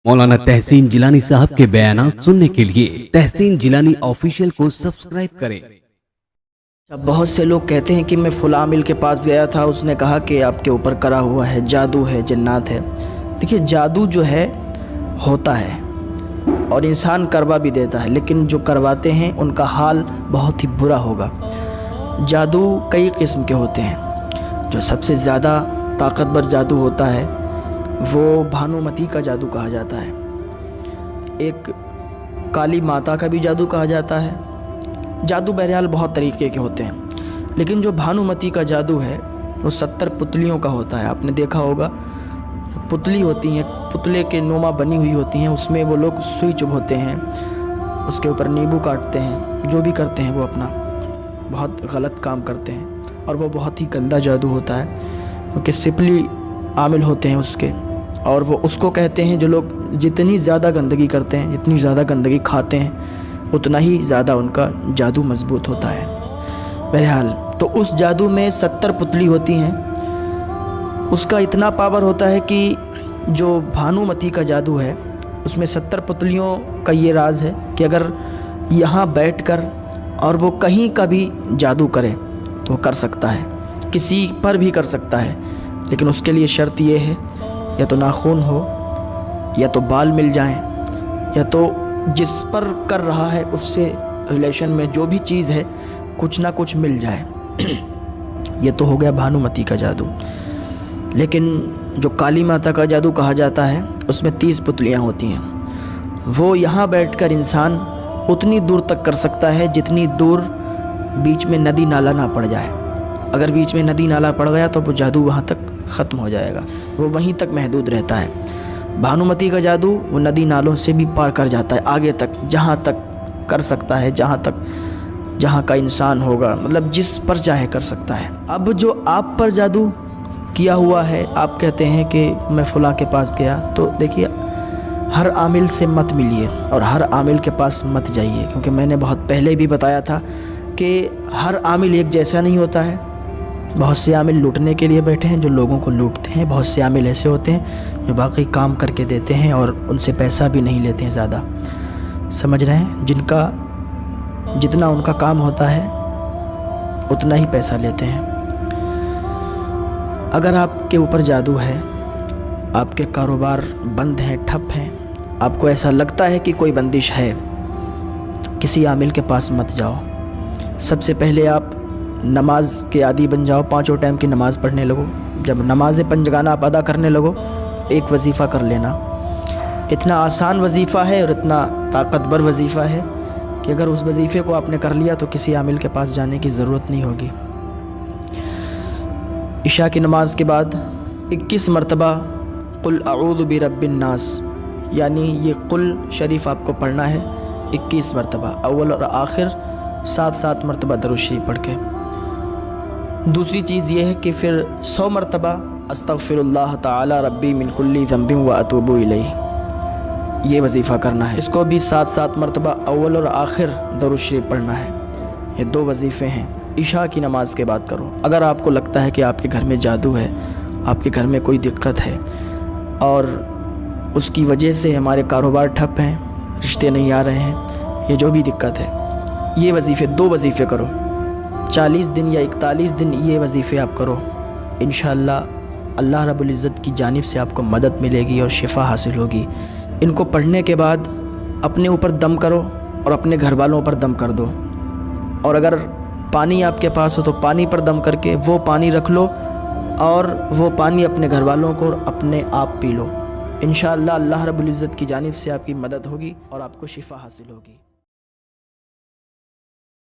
मौलाना तहसीन जिलानी साहब के बयानात सुनने के लिए तहसीन जिलानी ऑफिशियल को सब्सक्राइब करें। अब बहुत से लोग कहते हैं कि मैं फ़ुला आमिल के पास गया था, उसने कहा कि आपके ऊपर करा हुआ है, जादू है, जन्नात है। देखिए, जादू जो है होता है और इंसान करवा भी देता है, लेकिन जो करवाते हैं उनका हाल बहुत ही बुरा होगा। जादू कई किस्म के होते हैं। जो सबसे ज़्यादा ताकतवर जादू होता है वो भानुमती का जादू कहा जाता है। एक काली माता का भी जादू कहा जाता है। जादू बहरहाल बहुत तरीके के होते हैं, लेकिन जो भानुमती का जादू है वो 70 पुतलियों का होता है। आपने देखा होगा, पुतली होती हैं, पुतले के नुमा बनी हुई होती हैं, उसमें वो लोग सुई चुभोते हैं, उसके ऊपर नींबू काटते हैं, जो भी करते हैं वो अपना बहुत गलत काम करते हैं और वो बहुत ही गंदा जादू होता है, क्योंकि सिपली आमिल होते हैं उसके। और वो उसको कहते हैं, जो लोग जितनी ज़्यादा गंदगी करते हैं, जितनी ज़्यादा गंदगी खाते हैं, उतना ही ज़्यादा उनका जादू मजबूत होता है। बहरहाल तो उस जादू में 70 पुतली होती हैं। उसका इतना पावर होता है कि जो भानुमती का जादू है उसमें 70 पुतलियों का ये राज है कि अगर यहाँ बैठकर और वो कहीं का भी जादू करे तो कर सकता है, किसी पर भी कर सकता है, लेकिन उसके लिए शर्त ये है या तो नाखून हो, या तो बाल मिल जाएं, या तो जिस पर कर रहा है उससे रिलेशन में जो भी चीज़ है कुछ ना कुछ मिल जाए। ये तो हो गया भानुमती का जादू। लेकिन जो काली माता का जादू कहा जाता है उसमें 30 पुतलियाँ होती हैं। वो यहाँ बैठकर इंसान उतनी दूर तक कर सकता है जितनी दूर बीच में नदी नाला ना पड़ जाए। अगर बीच में नदी नाला पड़ गया तो वो जादू वहाँ तक ख़त्म हो जाएगा, वो वहीं तक महदूद रहता है। भानुमती का जादू वो नदी नालों से भी पार कर जाता है, आगे तक, जहाँ तक कर सकता है, जहाँ का इंसान होगा, मतलब जिस पर चाहे कर सकता है। अब जो आप पर जादू किया हुआ है, आप कहते हैं कि मैं फ़ुला के पास गया, तो देखिए, हर आमिल से मत मिलिए और हर आमिल के पास मत जाइए, क्योंकि मैंने बहुत पहले भी बताया था कि हर आमिल एक जैसा नहीं होता है। बहुत से आमिल लूटने के लिए बैठे हैं, जो लोगों को लूटते हैं। बहुत से आमिल ऐसे होते हैं जो बाकी काम करके देते हैं और उनसे पैसा भी नहीं लेते हैं ज़्यादा, समझ रहे हैं, जिनका जितना उनका काम होता है उतना ही पैसा लेते हैं। अगर आपके ऊपर जादू है, आपके कारोबार बंद हैं, ठप हैं, आपको ऐसा लगता है कि कोई बंदिश है, तो किसी आमिल के पास मत जाओ। सबसे पहले आप नमाज के आदी बन जाओ, 5 टाइम की नमाज़ पढ़ने लगो। जब नमाज पंजगाना आप अदा करने लगो, एक वजीफ़ा कर लेना। इतना आसान वजीफ़ा है और इतना ताकतवर वजीफ़ा है कि अगर उस वजीफ़े को आपने कर लिया तो किसी आमिल के पास जाने की ज़रूरत नहीं होगी। इशा की नमाज के बाद 21 मरतबा कुल अऊज़ु बिरब्बिन नास, यानी ये कुल शरीफ आपको पढ़ना है 21 मरतबा, अव्वल और आखिर 7-7 मरतबा दरूद शरीफ पढ़ के। दूसरी चीज़ ये है कि फिर 100 मरतबा अस्तग़फिरुल्लाह ताला रब्बी मिन कुल्ली ज़ंबिन व अतूबु इलैह, ये वजीफ़ा करना है। इसको भी 7-7 मरतबा अव्वल और आखिर दरूद शरीफ पढ़ना है। ये 2 वजीफ़े हैं, इशा की नमाज के बाद करो। अगर आपको लगता है कि आपके घर में जादू है, आपके घर में कोई दिक्कत है और उसकी वजह से हमारे कारोबार ठप हैं, रिश्ते नहीं आ रहे हैं, ये जो भी दिक्कत है, ये वजीफ़े 2 वजीफ़े करो। 40 दिन या 41 दिन ये वजीफ़े आप करो। इंशाअल्लाह अल्लाह रब्बुल इज़्ज़त की जानिब से आपको मदद मिलेगी और शिफा हासिल होगी। इनको पढ़ने के बाद अपने ऊपर दम करो और अपने घर वालों पर दम कर दो, और अगर पानी आपके पास हो तो पानी पर दम करके वो पानी रख लो और वो पानी अपने घर वालों को अपने आप पी लो। इंशाअल्लाह अल्लाह रब्बुल इज़्ज़त की जानिब से आपकी मदद होगी और आपको शिफा हासिल होगी।